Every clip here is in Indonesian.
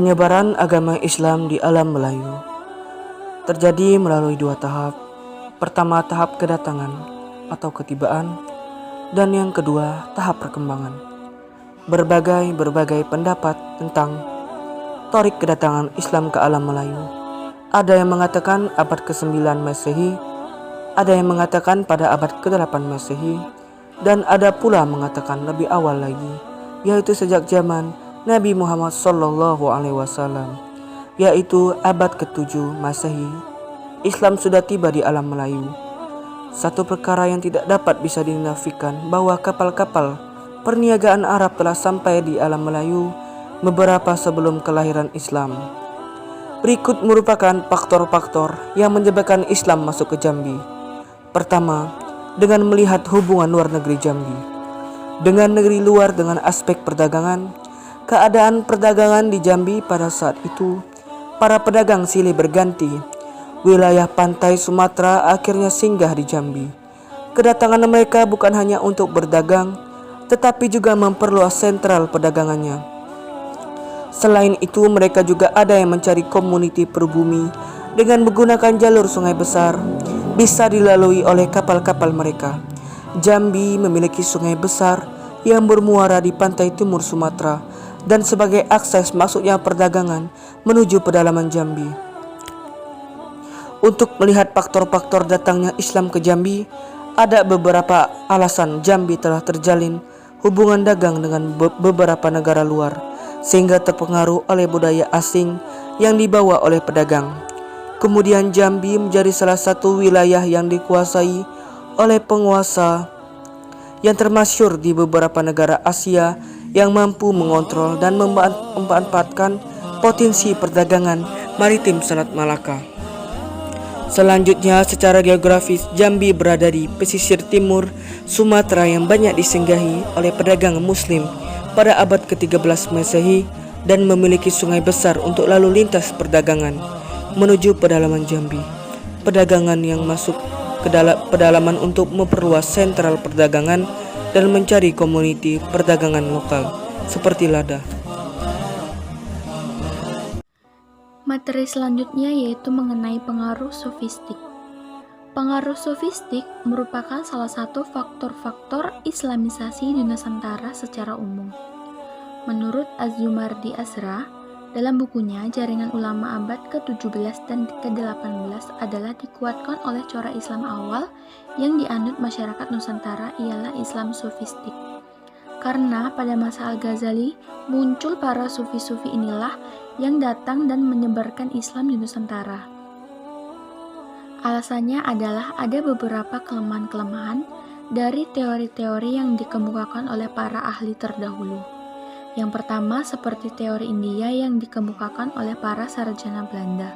Penyebaran agama Islam di alam Melayu terjadi melalui dua tahap. Pertama, tahap kedatangan atau ketibaan, dan yang kedua, tahap perkembangan. Berbagai pendapat tentang tarik kedatangan Islam ke alam Melayu. Ada yang mengatakan abad ke-9 Masehi, ada yang mengatakan pada abad ke-8 Masehi, dan ada pula mengatakan lebih awal lagi, yaitu sejak zaman Nabi Muhammad SAW, yaitu abad ke-7 Masehi. Islam sudah tiba di alam Melayu. Satu perkara yang tidak dapat bisa dinafikan bahwa kapal-kapal perniagaan Arab telah sampai di alam Melayu beberapa sebelum kelahiran Islam. Berikut merupakan faktor-faktor yang menyebabkan Islam masuk ke Jambi. Pertama, dengan melihat hubungan luar negeri Jambi dengan negeri luar dengan aspek perdagangan. Keadaan perdagangan di Jambi pada saat itu, para pedagang silih berganti. Wilayah pantai Sumatera akhirnya singgah di Jambi. Kedatangan mereka bukan hanya untuk berdagang, tetapi juga memperluas sentral perdagangannya. Selain itu, mereka juga ada yang mencari komuniti perbumi dengan menggunakan jalur sungai besar, bisa dilalui oleh kapal-kapal mereka. Jambi memiliki sungai besar yang bermuara di pantai timur Sumatera dan sebagai akses masuknya perdagangan menuju pedalaman Jambi. Untuk melihat faktor-faktor datangnya Islam ke Jambi, ada beberapa alasan. Jambi telah terjalin hubungan dagang dengan beberapa negara luar, sehingga terpengaruh oleh budaya asing yang dibawa oleh pedagang. Kemudian Jambi menjadi salah satu wilayah yang dikuasai oleh penguasa yang termasyhur di beberapa negara Asia yang mampu mengontrol dan memanfaatkan potensi perdagangan maritim Selat Malaka. Selanjutnya, secara geografis, Jambi berada di pesisir timur Sumatera yang banyak disinggahi oleh pedagang Muslim pada abad ke-13 Masehi dan memiliki sungai besar untuk lalu lintas perdagangan menuju pedalaman Jambi. Perdagangan yang masuk ke pedalaman untuk memperluas sentral perdagangan dan mencari komuniti perdagangan lokal seperti lada. Materi selanjutnya yaitu mengenai pengaruh sofistik. Pengaruh sofistik merupakan salah satu faktor-faktor Islamisasi di Nusantara secara umum. Menurut Az-Zumardi Azra, dalam bukunya Jaringan Ulama Abad ke-17 dan ke-18 adalah dikuatkan oleh corak Islam awal yang dianut masyarakat Nusantara ialah Islam sofistik. Karena pada masa Al-Ghazali muncul para sufi-sufi inilah yang datang dan menyebarkan Islam di Nusantara. Alasannya adalah ada beberapa kelemahan-kelemahan dari teori-teori yang dikemukakan oleh para ahli terdahulu. Yang pertama, seperti teori India yang dikemukakan oleh para sarjana Belanda.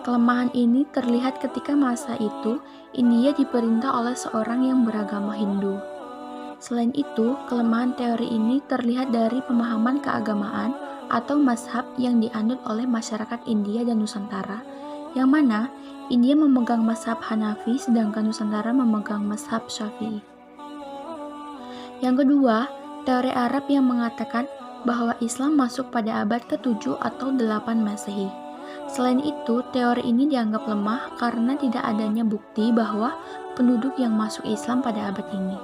Kelemahan ini terlihat ketika masa itu India diperintah oleh seorang yang beragama Hindu. Selain itu, kelemahan teori ini terlihat dari pemahaman keagamaan atau mazhab yang dianut oleh masyarakat India dan Nusantara, yang mana India memegang mazhab Hanafi sedangkan Nusantara memegang mazhab Syafi'i. Yang kedua, teori Arab yang mengatakan bahwa Islam masuk pada abad ke-7 atau 8 Masehi. Selain itu, teori ini dianggap lemah karena tidak adanya bukti bahwa penduduk yang masuk Islam pada abad ini.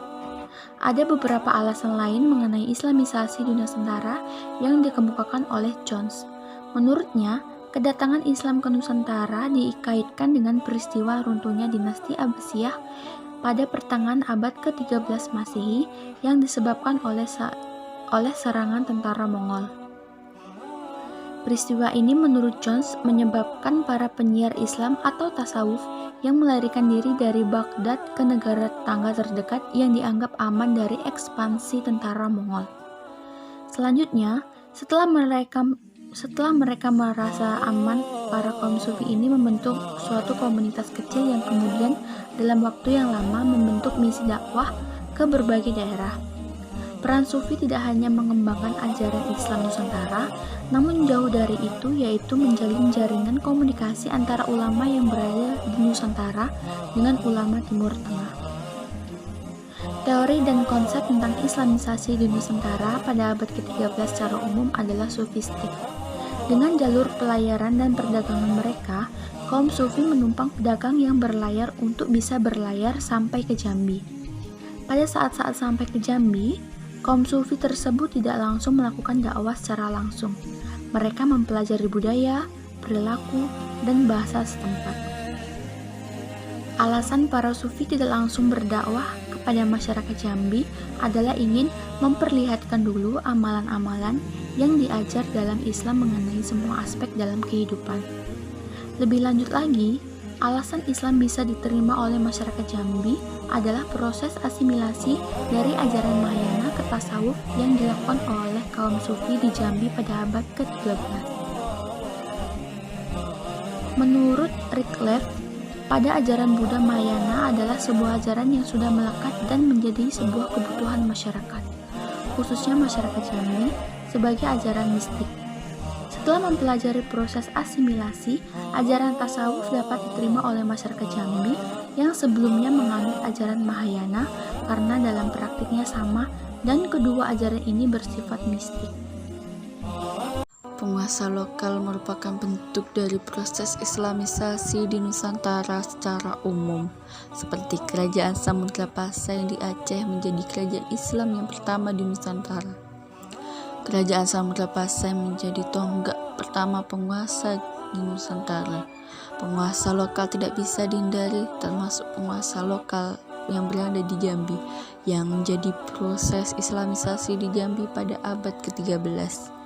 Ada beberapa alasan lain mengenai Islamisasi di Nusantara yang dikemukakan oleh Jones. Menurutnya, kedatangan Islam ke Nusantara dikaitkan dengan peristiwa runtuhnya dinasti Abbasiyah pada pertengahan abad ke-13 Masehi yang disebabkan oleh serangan tentara Mongol. Peristiwa ini menurut Jones menyebabkan para penyiar Islam atau tasawuf yang melarikan diri dari Baghdad ke negara tetangga terdekat yang dianggap aman dari ekspansi tentara Mongol. Selanjutnya, setelah mereka merasa aman, para kaum sufi ini membentuk suatu komunitas kecil yang kemudian dalam waktu yang lama membentuk misi dakwah ke berbagai daerah. Peran sufi tidak hanya mengembangkan ajaran Islam Nusantara, namun jauh dari itu yaitu menjalin jaringan komunikasi antara ulama yang berada di Nusantara dengan ulama Timur Tengah. Teori dan konsep tentang Islamisasi di Nusantara pada abad ke-13 secara umum adalah sufistik. Dengan jalur pelayaran dan perdagangan mereka, kaum Sufi menumpang pedagang yang berlayar untuk bisa berlayar sampai ke Jambi. Pada saat-saat sampai ke Jambi, kaum Sufi tersebut tidak langsung melakukan dakwah secara langsung. Mereka mempelajari budaya, perilaku, dan bahasa setempat. Alasan para Sufi tidak langsung berdakwah kepada masyarakat Jambi adalah ingin memperlihatkan dulu amalan-amalan yang diajar dalam Islam mengenai semua aspek dalam kehidupan. Lebih lanjut lagi, alasan Islam bisa diterima oleh masyarakat Jambi adalah proses asimilasi dari ajaran Mahayana ke tasawuf yang dilakukan oleh kaum Sufi di Jambi pada abad ke-13. Menurut Rickleff, pada ajaran Buddha Mahayana adalah sebuah ajaran yang sudah melekat dan menjadi sebuah kebutuhan masyarakat, khususnya masyarakat Jambi, sebagai ajaran mistik. Setelah mempelajari proses asimilasi, ajaran tasawuf dapat diterima oleh masyarakat Jambi yang sebelumnya menganut ajaran Mahayana karena dalam praktiknya sama dan kedua ajaran ini bersifat mistik. Penguasa lokal merupakan bentuk dari proses Islamisasi di Nusantara secara umum, seperti Kerajaan Samudra Pasai di Aceh menjadi kerajaan Islam yang pertama di Nusantara. Kerajaan Samudra Pasai menjadi tonggak pertama penguasa di Nusantara. Penguasa lokal tidak bisa dihindari, termasuk penguasa lokal yang berada di Jambi, yang menjadi proses Islamisasi di Jambi pada abad ke-13.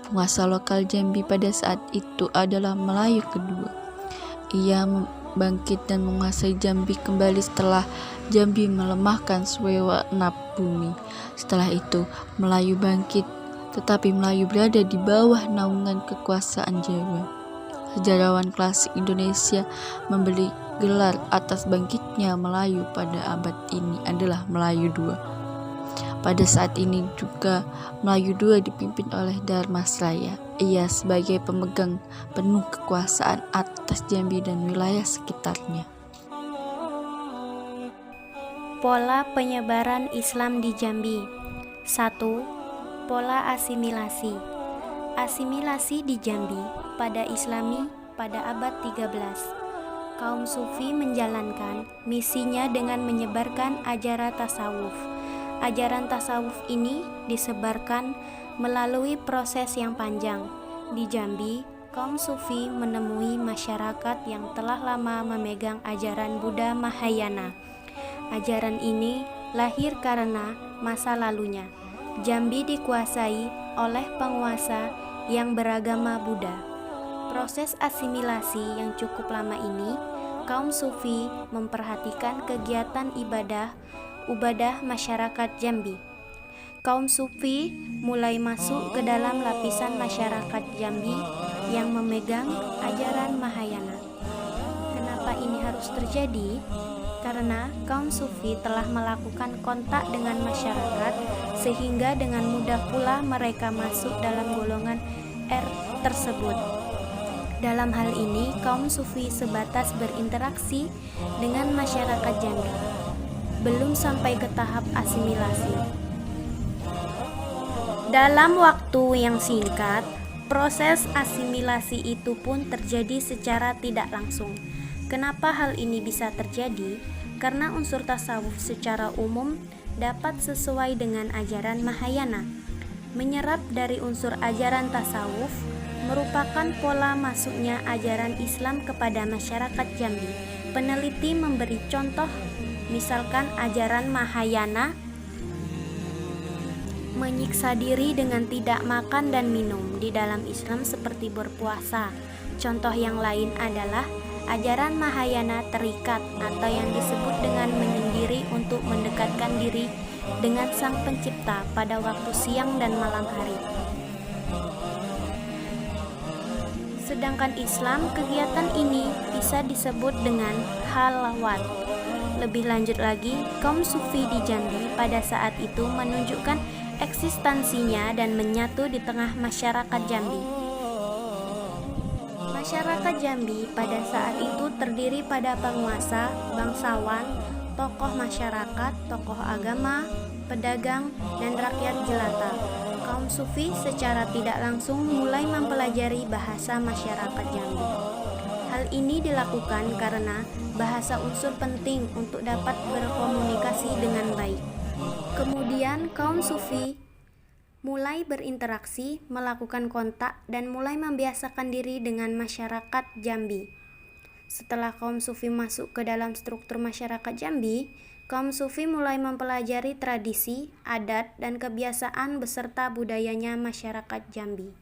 Penguasa lokal Jambi pada saat itu adalah Melayu kedua. Ia bangkit dan menguasai Jambi kembali setelah Jambi melemahkan Swewanap Bumi. Setelah itu, Melayu bangkit, tetapi Melayu berada di bawah naungan kekuasaan Jawa. Sejarawan klasik Indonesia memberi gelar atas bangkitnya Melayu pada abad ini adalah Melayu II. Pada saat ini juga Melayu II dipimpin oleh Dharmasraya. Ia sebagai pemegang penuh kekuasaan atas Jambi dan wilayah sekitarnya. Pola penyebaran Islam di Jambi. 1. Pola asimilasi. Asimilasi di Jambi pada Islami pada abad 13. Kaum Sufi menjalankan misinya dengan menyebarkan ajaran tasawuf. Ajaran tasawuf ini disebarkan melalui proses yang panjang. Di Jambi, kaum Sufi menemui masyarakat yang telah lama memegang ajaran Buddha Mahayana. Ajaran ini lahir karena masa lalunya. Jambi dikuasai oleh penguasa yang beragama Buddha. Proses asimilasi yang cukup lama ini, kaum Sufi memperhatikan kegiatan ibadah masyarakat Jambi. Kaum Sufi mulai masuk ke dalam lapisan masyarakat Jambi yang memegang ajaran Mahayana. Kenapa ini harus terjadi? Karena kaum Sufi telah melakukan kontak dengan masyarakat sehingga dengan mudah pula mereka masuk dalam golongan R tersebut. Dalam hal ini, kaum Sufi sebatas berinteraksi dengan masyarakat Jambi, belum sampai ke tahap asimilasi. Dalam waktu yang singkat, proses asimilasi itu pun terjadi secara tidak langsung. Kenapa hal ini bisa terjadi? Karena unsur tasawuf secara umum dapat sesuai dengan ajaran Mahayana. Menyerap dari unsur ajaran tasawuf merupakan pola masuknya ajaran Islam kepada masyarakat Jambi. Peneliti memberi contoh, misalkan ajaran Mahayana menyiksa diri dengan tidak makan dan minum di dalam Islam seperti berpuasa. Contoh yang lain adalah ajaran Mahayana terikat atau yang disebut dengan menyendiri untuk mendekatkan diri dengan Sang Pencipta pada waktu siang dan malam hari. Sedangkan Islam, kegiatan ini bisa disebut dengan halawat. Lebih lanjut lagi, kaum Sufi di Jambi pada saat itu menunjukkan eksistensinya dan menyatu di tengah masyarakat Jambi. Masyarakat Jambi pada saat itu terdiri pada penguasa, bangsawan, tokoh masyarakat, tokoh agama, pedagang, dan rakyat jelata. Kaum Sufi secara tidak langsung mulai mempelajari bahasa masyarakat Jambi. Hal ini dilakukan karena bahasa unsur penting untuk dapat berkomunikasi dengan baik. Kemudian kaum Sufi mulai berinteraksi, melakukan kontak, dan mulai membiasakan diri dengan masyarakat Jambi. Setelah kaum Sufi masuk ke dalam struktur masyarakat Jambi, kaum Sufi mulai mempelajari tradisi, adat, dan kebiasaan beserta budayanya masyarakat Jambi.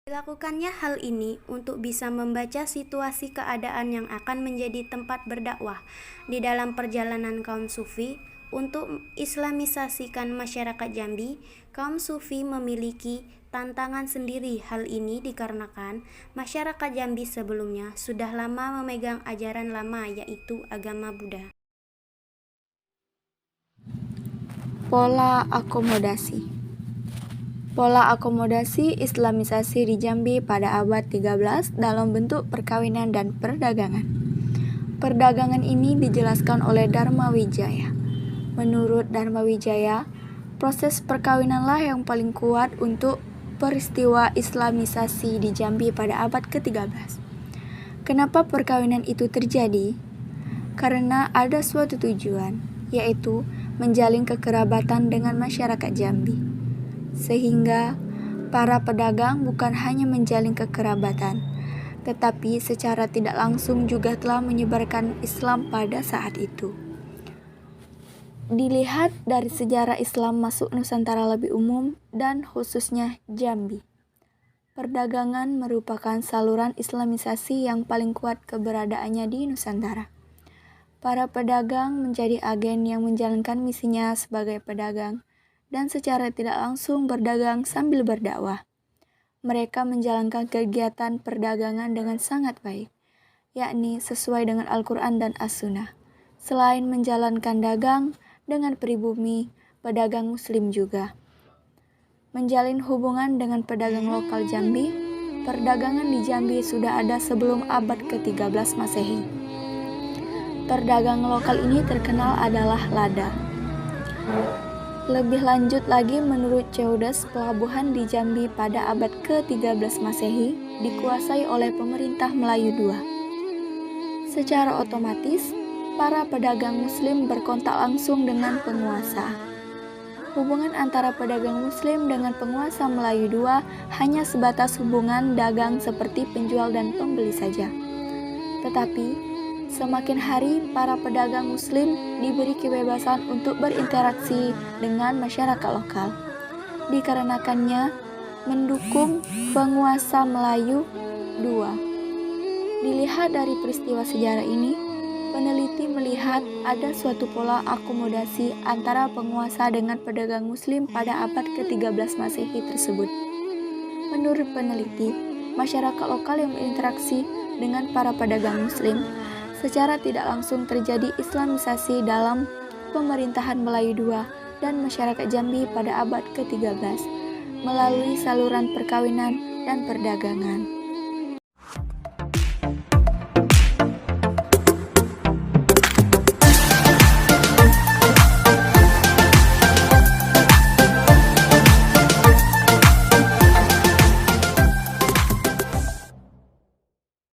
Dilakukannya hal ini untuk bisa membaca situasi keadaan yang akan menjadi tempat berdakwah di dalam perjalanan kaum Sufi. Untuk islamisasikan masyarakat Jambi, kaum Sufi memiliki tantangan sendiri. Hal ini dikarenakan masyarakat Jambi sebelumnya sudah lama memegang ajaran lama, yaitu agama Buddha. Pola akomodasi. Pola akomodasi islamisasi di Jambi pada abad 13 dalam bentuk perkawinan dan perdagangan. Perdagangan ini dijelaskan oleh Dharma Wijaya. Menurut Dharma Wijaya, proses perkawinanlah yang paling kuat untuk peristiwa islamisasi di Jambi pada abad ke-13. Kenapa perkawinan itu terjadi? Karena ada suatu tujuan, yaitu menjalin kekerabatan dengan masyarakat Jambi. Sehingga para pedagang bukan hanya menjalin kekerabatan, tetapi secara tidak langsung juga telah menyebarkan Islam pada saat itu. Dilihat dari sejarah Islam masuk Nusantara lebih umum dan khususnya Jambi, perdagangan merupakan saluran islamisasi yang paling kuat keberadaannya di Nusantara. Para pedagang menjadi agen yang menjalankan misinya sebagai pedagang dan secara tidak langsung berdagang sambil berdakwah. Mereka menjalankan kegiatan perdagangan dengan sangat baik, yakni sesuai dengan Al-Quran dan As-Sunnah. Selain menjalankan dagang dengan pribumi, pedagang Muslim juga menjalin hubungan dengan pedagang lokal Jambi. Perdagangan di Jambi sudah ada sebelum abad ke-13 Masehi. Perdagang lokal ini terkenal adalah lada. Lebih lanjut lagi, menurut Ceudes, pelabuhan di Jambi pada abad ke-13 Masehi dikuasai oleh pemerintah Melayu II. Secara otomatis, para pedagang Muslim berkontak langsung dengan penguasa. Hubungan antara pedagang Muslim dengan penguasa Melayu II hanya sebatas hubungan dagang seperti penjual dan pembeli saja. Tetapi, semakin hari para pedagang Muslim diberi kebebasan untuk berinteraksi dengan masyarakat lokal. Dikarenakannya mendukung penguasa Melayu II. Dilihat dari peristiwa sejarah ini, peneliti melihat ada suatu pola akomodasi antara penguasa dengan pedagang Muslim pada abad ke-13 Masehi tersebut. Menurut peneliti, masyarakat lokal yang berinteraksi dengan para pedagang Muslim secara tidak langsung terjadi islamisasi dalam pemerintahan Melayu II dan masyarakat Jambi pada abad ke-13 melalui saluran perkawinan dan perdagangan.